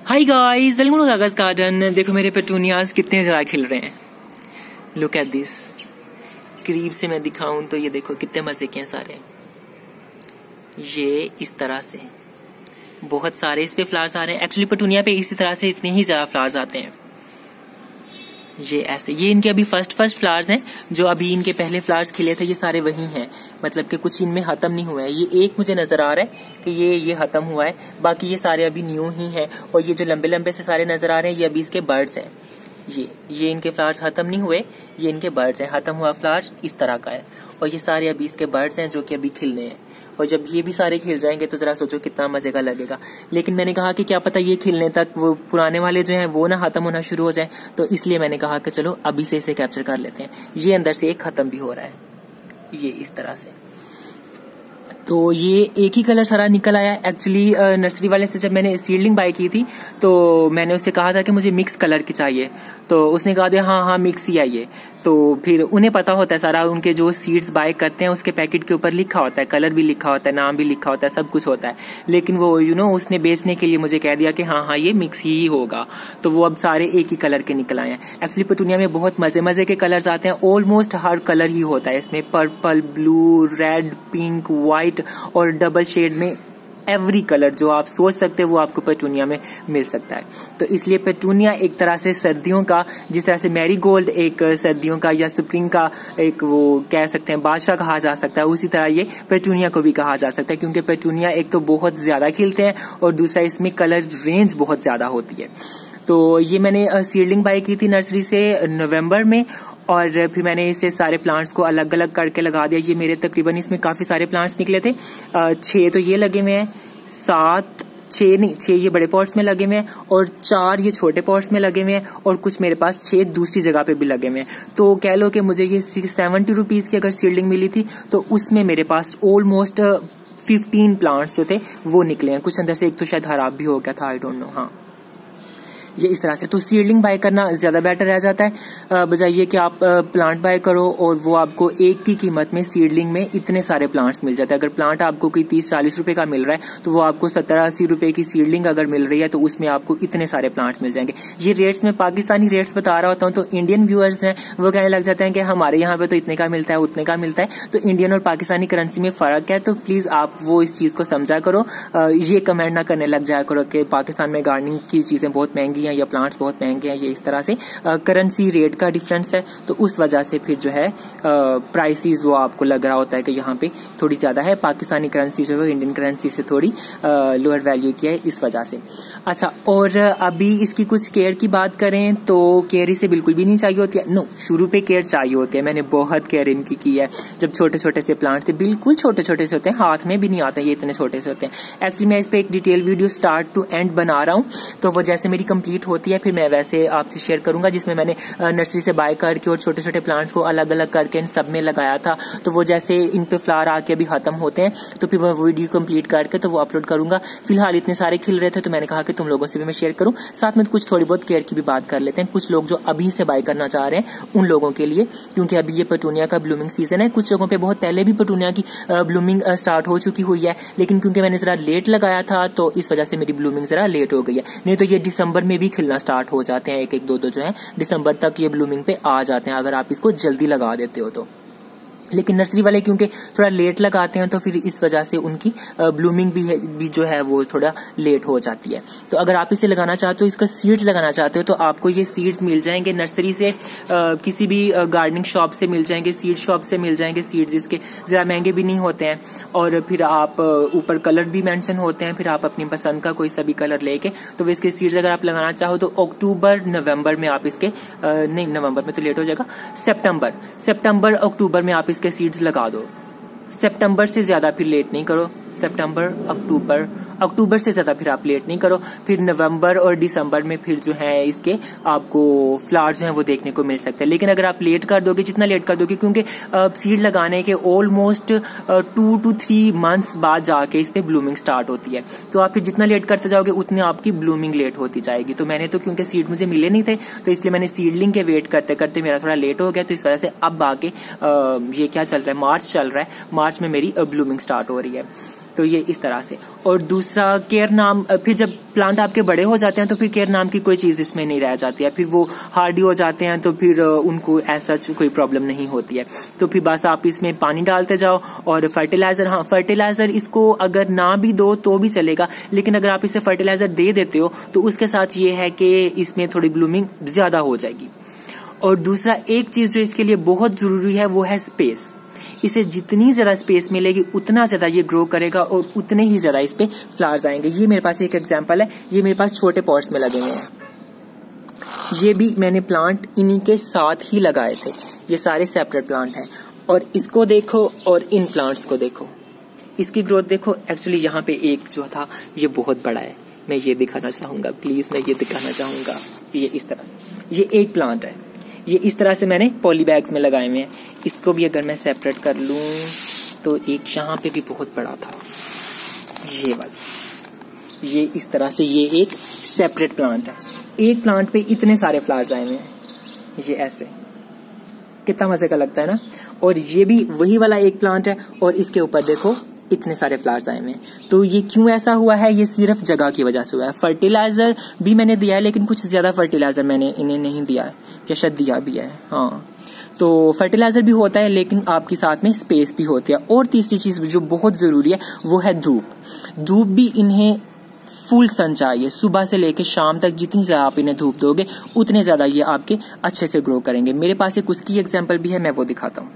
Hi guys, welcome to कागज garden. देखो मेरे पेटूनियाज कितने ज़्यादा खिल रहे हैं। Look at this. करीब से मैं दिखाऊं तो ये देखो कितने मज़े के हैं सारे। ये इस तरह से बहुत सारे इस पे फ्लावर्स आ रहे हैं। एक्चुअली पेटूनिया पे इसी तरह से इतने ही ज़्यादा फ्लावर्स आते हैं। ये ऐसे, ये इनके अभी फर्स्ट फ्लावर्स हैं। जो अभी इनके पहले फ्लावर्स खिले थे ये सारे वही हैं, मतलब कि कुछ इनमें खत्म नहीं हुआ है। ये एक मुझे नजर आ रहा है कि ये खत्म हुआ है, बाकी ये सारे अभी न्यू ही हैं। और ये जो लंबे लंबे से सारे नजर आ रहे हैं ये अभी इसके बर्ड्स हैं। ये इनके फ्लावर्स खत्म नहीं हुए, ये इनके बर्ड्स हैं। खत्म हुआ फ्लावर इस तरह का है और ये सारे अभी इसके बर्ड्स हैं जो कि अभी खिलने हैं। और जब ये भी सारे खिल जाएंगे तो जरा सोचो कितना मजे का लगेगा। लेकिन मैंने कहा कि क्या पता ये खिलने तक वो पुराने वाले जो हैं वो ना खत्म होना शुरू हो जाए, तो इसलिए मैंने कहा कि चलो अभी से इसे कैप्चर कर लेते हैं। ये अंदर से एक खत्म भी हो रहा है, ये इस तरह से। तो ये एक ही कलर सारा निकल आया। एक्चुअली नर्सरी वाले से जब मैंने सीडलिंग बाय की थी तो मैंने उससे कहा था कि मुझे मिक्स कलर की चाहिए, तो उसने कहा दिया हाँ मिक्स ही आइए। तो फिर उन्हें पता होता है सारा, उनके जो सीड्स बाय करते हैं उसके पैकेट के ऊपर लिखा होता है, कलर भी लिखा होता है, नाम भी लिखा होता है, सब कुछ होता है। लेकिन वो उसने बेचने के लिए मुझे कह दिया कि हाँ ये मिक्स ही होगा। तो वो अब सारे एक ही कलर के निकल आए हैं। एक्चुअली पेटूनिया में बहुत मजे के कलर्स आते हैं। ऑलमोस्ट हर कलर ही होता है इसमें, purple, blue, red, pink, white और डबल शेड में एवरी कलर जो आप सोच सकते हैं वो आपको पेटूनिया में मिल सकता है। तो इसलिए पेटूनिया एक तरह से सर्दियों का, जिस तरह से मैरीगोल्ड एक सर्दियों का या स्प्रिंग का एक वो कह सकते हैं बादशाह कहा जा सकता है, उसी तरह ये पेटूनिया को भी कहा जा सकता है। क्योंकि पेटूनिया एक तो बहुत ज्यादा खिलते हैं और दूसरा इसमें कलर रेंज बहुत ज्यादा होती है। तो ये मैंने सीडलिंग बाय की थी नर्सरी से नवंबर में, और फिर मैंने इसे सारे प्लांट्स को अलग अलग करके लगा दिया। ये मेरे तकरीबन इसमें काफी सारे प्लांट्स निकले थे। 6 तो ये लगे हुए हैं, 6 ये बड़े पॉट्स में लगे हुए हैं और 4 ये छोटे पॉट्स में लगे हुए हैं और कुछ मेरे पास 6 दूसरी जगह पे भी लगे हुए हैं। तो कह लो कि मुझे ये 70 रुपीज की अगर सीडलिंग मिली थी तो उसमें मेरे पास ऑलमोस्ट 15 प्लांट्स जो थे वो निकले हैं। कुछ अंदर से एक तो शायद खराब भी हो गया था, आई डोंट नो। हाँ, ये इस तरह से। तो सीडलिंग बाय करना ज्यादा बेटर रह जाता है बजाय ये कि आप प्लांट बाय करो और वो आपको एक की कीमत में सीडलिंग में इतने सारे प्लांट्स मिल जाते हैं। अगर प्लांट आपको कोई 30-40 रुपए का मिल रहा है तो वो आपको 70-80 रुपए की सीडलिंग अगर मिल रही है तो उसमें आपको इतने सारे प्लांट्स मिल जाएंगे। ये रेट्स में पाकिस्तानी रेट्स बता रहा होता हूँ तो इंडियन व्यूअर्स हैं वो कहने लग जाते हैं कि हमारे यहाँ पे तो इतने का मिलता है, उतने का मिलता है। तो इंडियन और पाकिस्तानी करेंसी में फर्क है, तो प्लीज आप वो इस चीज को समझा करो। ये कमेंट ना करने लग जाया करो कि पाकिस्तान में गार्डनिंग की चीजें बहुत महंगी हैं या प्लांट्स बहुत महंगे हैं। ये इस तरह से करेंसी रेट का डिफरेंस है, तो उस वजह से फिर जो है प्राइसेस वो आपको लग रहा होता है कि यहाँ पे थोड़ी ज्यादा है। पाकिस्तानी करेंसी जो है इंडियन करेंसी से थोड़ी लोअर वैल्यू की है इस वजह से। अच्छा, और अभी इसकी कुछ केयर की बात करें तो केयर इसे बिल्कुल भी नहीं चाहिए होती है। नो, शुरू पे केयर चाहिए होती है। मैंने बहुत केयर इनकी की है। जब छोटे छोटे से प्लांट थे, बिल्कुल छोटे छोटे से होते हैं, हाथ में भी नहीं आते, ये इतने छोटे से होते हैं। एक्चुअली मैं इस पे एक detail video start to end बना रहा हूँ, तो वो जैसे मेरी कंप्लीट होती है फिर मैं वैसे आपसे शेयर करूंगा, जिसमें मैंने नर्सरी से बाय करके और छोटे छोटे प्लांट्स को अलग अलग करके इन सब में लगाया था। तो वो जैसे इन पे फ्लावर आके अभी खत्म होते हैं तो फिर वो वीडियो कंप्लीट करके तो वो अपलोड करूंगा। फिलहाल इतने सारे खिल रहे थे तो मैंने कहा कि तुम लोगों से भी मैं शेयर करूं, साथ में कुछ थोड़ी बहुत केयर की भी बात कर लेते हैं। कुछ लोग जो अभी से बाय करना चाह रहे हैं उन लोगों के लिए, क्योंकि अभी ये पेटूनिया का ब्लूमिंग सीजन है। कुछ जगहों पे बहुत पहले भी पेटूनिया की ब्लूमिंग स्टार्ट हो चुकी हुई है, लेकिन क्योंकि मैंने जरा लेट लगाया था तो इस वजह से मेरी ब्लूमिंग जरा लेट हो गई है। नहीं तो ये दिसंबर में भी खिलना स्टार्ट हो जाते हैं, एक दो जो है दिसंबर तक ये ब्लूमिंग पे आ जाते हैं अगर आप इसको जल्दी लगा देते हो तो। लेकिन नर्सरी वाले क्योंकि थोड़ा लेट लगाते हैं तो फिर इस वजह से उनकी ब्लूमिंग भी जो है वो थोड़ा लेट हो जाती है। तो अगर आप इसे लगाना चाहते हो, इसका सीड्स लगाना चाहते हो, तो आपको ये सीड्स मिल जाएंगे नर्सरी से, किसी भी गार्डनिंग शॉप से मिल जाएंगे, सीड शॉप से मिल जाएंगे सीड्स, जिसके ज्यादा महंगे भी नहीं होते हैं। और फिर आप ऊपर कलर भी मेंशन होते हैं, फिर आप अपनी पसंद का कोई सा भी कलर लेके तो इसके सीड्स अगर आप लगाना चाहो तो अक्टूबर नवंबर में आप इसके नहीं, नवंबर में तो लेट हो जाएगा, सितंबर अक्टूबर में आप इसके सीड्स लगा दो। सितंबर से ज्यादा फिर लेट नहीं करो, सितंबर अक्टूबर से ज्यादा फिर आप लेट नहीं करो। फिर नवंबर और दिसंबर में फिर जो है इसके आपको फ्लावर्स जो है वो देखने को मिल सकते हैं। लेकिन अगर आप लेट कर दोगे, जितना लेट कर दोगे, क्योंकि सीड लगाने के ऑलमोस्ट 2 to 3 मंथ्स बाद जाके इस पे ब्लूमिंग स्टार्ट होती है, तो आप फिर जितना लेट करते जाओगे उतनी आपकी ब्लूमिंग लेट होती जाएगी। तो मैंने तो क्योंकि सीड मुझे मिले नहीं थे तो इसलिए मैंने सीडलिंग के वेट करते करते मेरा थोड़ा लेट हो गया, तो इस वजह से अब आके ये क्या चल रहा है, मार्च चल रहा है, मार्च में मेरी ब्लूमिंग स्टार्ट हो रही है। तो ये इस तरह से। और दूसरा केयर नाम, फिर जब प्लांट आपके बड़े हो जाते हैं तो फिर केयर नाम की कोई चीज इसमें नहीं रह जाती है, फिर वो हार्डी हो जाते हैं तो फिर उनको ऐसा कोई प्रॉब्लम नहीं होती है। तो फिर बस आप इसमें पानी डालते जाओ और फर्टिलाइजर, हाँ फर्टिलाइजर इसको अगर ना भी दो तो भी चलेगा, लेकिन अगर आप इसे फर्टिलाइजर दे देते हो तो उसके साथ ये है कि इसमें थोड़ी ब्लूमिंग ज्यादा हो जाएगी। और दूसरा एक चीज जो इसके लिए बहुत जरूरी है वो है स्पेस। इसे जितनी ज्यादा स्पेस मिलेगी उतना ज्यादा ये ग्रो करेगा और उतने ही ज्यादा इस पे फ्लावर्स आएंगे। ये मेरे पास एक एग्जांपल है, ये मेरे पास छोटे पॉट्स में लगे हुए हैं। ये भी मैंने प्लांट इन्हीं के साथ ही लगाए थे, ये सारे सेपरेट प्लांट हैं। और इसको देखो और इन प्लांट्स को देखो, इसकी ग्रोथ देखो। एक्चुअली यहाँ पे एक जो था ये बहुत बड़ा है, मैं ये दिखाना चाहूंगा, प्लीज मैं ये दिखाना चाहूंगा। ये इस तरह, ये एक प्लांट है, ये इस तरह से मैंने पॉली बैग्स में लगाए हुए हैं। इसको भी अगर मैं सेपरेट कर लूं तो एक यहाँ पे भी बहुत बड़ा था, ये वाला, ये इस तरह से ये एक सेपरेट प्लांट है। एक प्लांट पे इतने सारे फ्लावर्स आए हुए हैं, ये ऐसे, कितना मजे का लगता है ना। और ये भी वही वाला एक प्लांट है और इसके ऊपर देखो इतने सारे फ्लावर्स आए हुए हैं। तो ये क्यों ऐसा हुआ है, ये सिर्फ जगह की वजह से हुआ है। फर्टिलाइजर भी मैंने दिया है लेकिन कुछ ज्यादा फर्टिलाइजर मैंने इन्हें नहीं दिया है, या शायद दिया भी है, हाँ। तो फर्टिलाइजर भी होता है लेकिन आपके साथ में स्पेस भी होती है। और तीसरी चीज जो बहुत जरूरी है वो है धूप। धूप भी इन्हें फुल सन चाहिए, सुबह से लेकर शाम तक जितनी ज्यादा आप इन्हें धूप दोगे उतने ज्यादा ये आपके अच्छे से ग्रो करेंगे। मेरे पास एक उसकी एग्जाम्पल भी है, मैं वो दिखाता हूँ।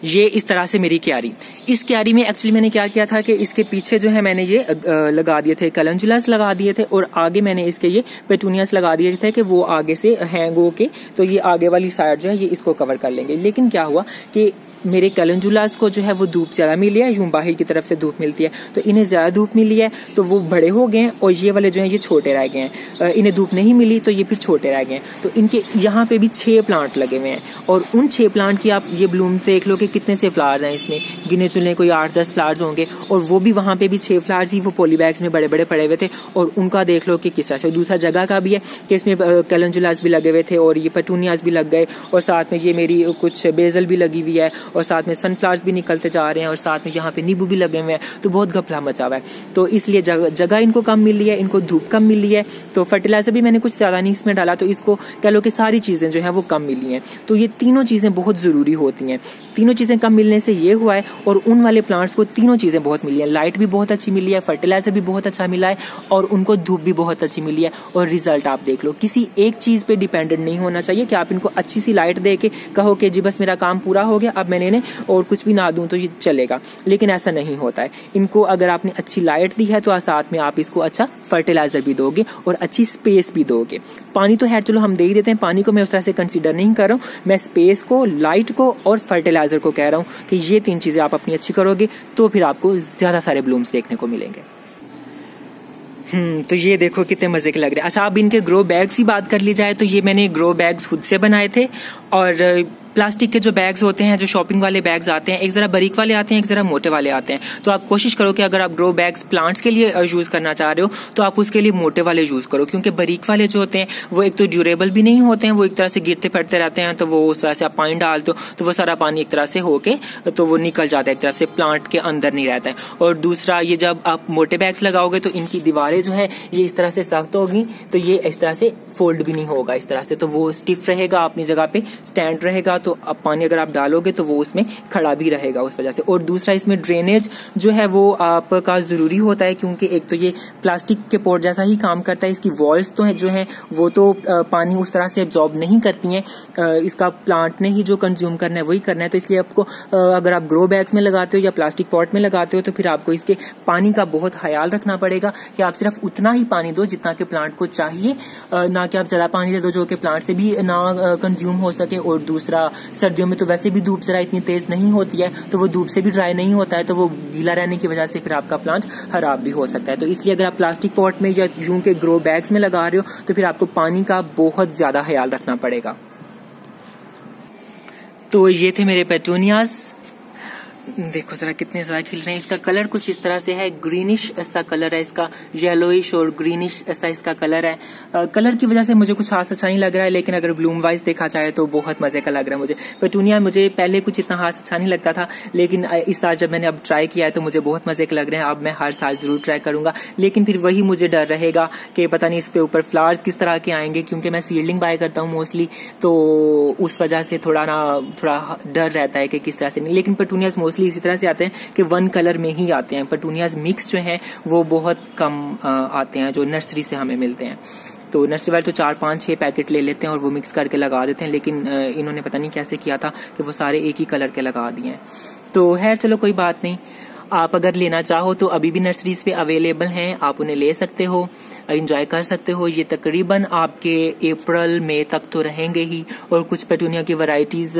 ये इस तरह से मेरी क्यारी, इस क्यारी में एक्चुअली मैंने क्या किया था कि इसके पीछे जो है मैंने ये लगा दिए थे, कैलेंडुलास लगा दिए थे, और आगे मैंने इसके ये पेटूनियास लगा दिए थे कि वो आगे से हैंग होके तो ये आगे वाली साइड जो है ये इसको कवर कर लेंगे। लेकिन क्या हुआ कि मेरे कैलेंडुलास को जो है वो धूप ज्यादा मिली है, यूं बाहर की तरफ से धूप मिलती है तो इन्हें ज्यादा धूप मिली है तो वो बड़े हो गए हैं, और ये वाले जो है ये छोटे रह गए हैं। इन्हें धूप नहीं मिली तो ये फिर छोटे रह गए हैं। तो इनके यहाँ पे भी 6 प्लांट लगे हुए हैं, और उन 6 प्लांट की आप ये ब्लूम देख लो कि कितने से फ्लावर्स हैं इसमें, गिने चुने कोई 8-10 फ्लावर्स होंगे। और वो भी वहां पे भी 6 फ्लावर्स ही वो पॉली बैग्स में बड़े बड़े पड़े हुए थे, और उनका देख लो कि किस तरह से। दूसरा जगह का भी है कि इसमें कैलेंडुलास भी लगे हुए थे और ये पेटूनियास भी लग गए, और साथ में ये मेरी कुछ बेजल भी लगी हुई है, और साथ में सनफ्लावर भी निकलते जा रहे हैं, और साथ में यहाँ पे नींबू भी लगे हुए हैं। तो बहुत घपला मचा हुआ है। तो इसलिए जगह इनको कम मिली है, इनको धूप कम मिली है। तो फर्टिलाइजर भी मैंने कुछ ज्यादा नहीं इसमें डाला, तो इसको कह लो कि सारी चीजें जो है वो कम मिली हैं। तो ये तीनों चीजें बहुत जरूरी होती हैं। तीनों चीजें कम मिलने से ये हुआ है, और उन वाले प्लांट्स को तीनों चीजें बहुत मिली है। लाइट भी बहुत अच्छी मिली है, फर्टिलाइजर भी बहुत अच्छा मिला है, और उनको धूप भी बहुत अच्छी मिली है। और रिजल्ट आप देख लो, किसी एक चीज पे डिपेंडेंट नहीं होना चाहिए कि आप इनको अच्छी सी लाइट दे के कहो कि जी बस मेरा काम पूरा हो गया, अब मैंने इन्हें और कुछ भी ना दूं तो ये चलेगा। लेकिन ऐसा नहीं होता है। इनको अगर आपने अच्छी लाइट दी है तो साथ में आप इसको अच्छा फर्टिलाइजर भी दोगे और अच्छी स्पेस भी दोगे। पानी तो है चलो हम दे ही देते हैं, पानी को मैं उस तरह से कंसीडर नहीं कर रहा हूं, मैं स्पेस को, लाइट को और फर्टिलाइजर को कह रहा हूं कि ये 3 चीजें आप अपनी अच्छी करोगे तो फिर आपको ज्यादा सारे ब्लूम्स देखने को मिलेंगे। तो ये देखो कितने मजे के लग रहे हैं। अच्छा, अब इनके ग्रो बैग्स की बात कर ली जाए तो ये मैंने ग्रो बैग्स खुद से बनाए थे। और प्लास्टिक के जो बैग्स होते हैं, जो शॉपिंग वाले बैग्स आते हैं, एक जरा बारीक वाले आते हैं, एक जरा मोटे वाले आते हैं। तो आप कोशिश करो कि अगर आप ग्रो बैग्स प्लांट्स के लिए यूज करना चाह रहे हो तो आप उसके लिए मोटे वाले यूज करो, क्योंकि बारीक वाले जो होते हैं वो एक तो ड्यूरेबल भी नहीं होते हैं, वो एक तरह से गिरते पड़ते रहते हैं। तो वो उस वजह से आप पानी डाल दो तो वो सारा पानी एक तरह से होके तो वो निकल जाता है, एक तरफ से प्लांट के अंदर नहीं रहता है। और दूसरा, ये जब आप मोटे बैग्स लगाओगे तो इनकी दीवारें जो है ये इस तरह से सख्त होगी, तो ये इस तरह से फोल्ड भी नहीं होगा इस तरह से, तो वो स्टिफ रहेगा, अपनी जगह पे स्टैंड रहेगा। तो अब पानी अगर आप डालोगे तो वो उसमें खड़ा भी रहेगा उस वजह से। और दूसरा, इसमें ड्रेनेज जो है वो आपका जरूरी होता है, क्योंकि एक तो ये प्लास्टिक के पोट जैसा ही काम करता है, इसकी वॉल्स तो है जो है वो तो पानी उस तरह से एब्जॉर्ब नहीं करती हैं, इसका प्लांट ने ही जो कंज्यूम करना है वही करना है। तो इसलिए आपको अगर आप ग्रो बैग्स में लगाते हो या प्लास्टिक पॉट में लगाते हो तो फिर आपको इसके पानी का बहुत ख्याल रखना पड़ेगा कि आप सिर्फ उतना ही पानी दो जितना कि प्लांट को चाहिए, ना कि आप ज्यादा पानी दे दो जो कि प्लांट से भी ना कंज्यूम हो सके। और दूसरा, सर्दियों में तो वैसे भी धूप जरा इतनी तेज नहीं होती है, तो वो धूप से भी ड्राई नहीं होता है, तो वो गीला रहने की वजह से फिर आपका प्लांट खराब भी हो सकता है। तो इसलिए अगर आप प्लास्टिक पॉट में या यूं के ग्रो बैग्स में लगा रहे हो तो फिर आपको पानी का बहुत ज्यादा ख्याल रखना पड़ेगा। तो ये थे मेरे पेटूनियाज। देखो जरा कितने ज्यादा खिल रहे हैं। इसका कलर कुछ इस तरह से है, ग्रीनिश ऐसा कलर है इसका, येलोइश और ग्रीनिश ऐसा इसका कलर है। कलर की वजह से मुझे कुछ खास अच्छा नहीं लग रहा है, लेकिन अगर ब्लूम वाइज देखा जाए तो बहुत मजे का लग रहा है मुझे। पेटूनिया मुझे पहले कुछ इतना खास अच्छा नहीं लगता था, लेकिन इस साल जब मैंने अब ट्राई किया है तो मुझे बहुत मजे के लग रहे हैं। अब मैं हर साल जरूर ट्राई करूंगा, लेकिन फिर वही मुझे डर रहेगा कि पता नहीं इस पे ऊपर फ्लावर्स किस तरह के आएंगे, क्योंकि मैं सीडलिंग बाय करता हूँ मोस्टली, तो उस वजह से थोड़ा डर रहता है कि किस तरह से नहीं। लेकिन पेटूनियाज मोस्टली इसी तरह से आते हैं कि वन कलर में ही आते हैं। पेटूनियाज मिक्स जो हैं वो बहुत कम आते हैं जो नर्सरी से हमें मिलते हैं। तो नर्सरी वाले तो 4, 5, 6 पैकेट ले लेते हैं और वो मिक्स करके लगा देते हैं, लेकिन इन्होंने पता नहीं कैसे किया था कि वो सारे एक ही कलर के लगा दिए हैं। तो खैर चलो कोई बात नहीं, आप अगर लेना चाहो तो अभी भी नर्सरीज पे अवेलेबल हैं, आप उन्हें ले सकते हो, एंजॉय कर सकते हो। ये तकरीबन आपके अप्रैल मई तक तो रहेंगे ही। और कुछ पेटूनिया की वैरायटीज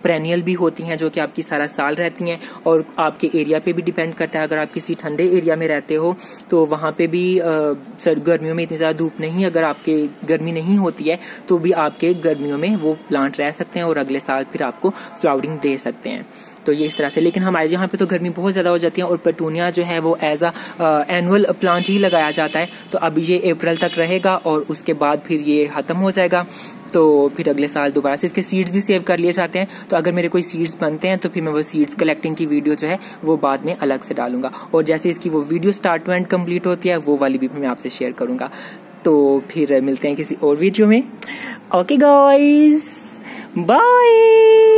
पेरेनियल भी होती हैं जो कि आपकी सारा साल रहती हैं, और आपके एरिया पे भी डिपेंड करता है। अगर आप किसी ठंडे एरिया में रहते हो तो वहाँ पे भी गर्मियों में इतनी ज़्यादा धूप नहीं, अगर आपके गर्मी नहीं होती है तो भी आपके गर्मियों में वो प्लांट रह सकते हैं और अगले साल फिर आपको फ्लावरिंग दे सकते हैं। तो ये इस तरह से, लेकिन हमारे यहाँ पे तो गर्मी बहुत ज़्यादा हो जाती है और पेटूनिया जो है वो एज एनुअल प्लांट ही लगाया जाता है। तो अब ये अप्रैल तक रहेगा और उसके बाद फिर ये ख़त्म हो जाएगा। तो फिर अगले साल दोबारा से इसके सीड्स भी सेव कर लिए जाते हैं। तो अगर मेरे कोई सीड्स बनते हैं तो फिर मैं वो सीड्स कलेक्टिंग की वीडियो जो है वो बाद में अलग से डालूंगा, और जैसे इसकी वो video start to end complete होती है वो वाली भी मैं आपसे शेयर करूंगा। तो फिर मिलते हैं किसी और वीडियो में। Okay guys, bye.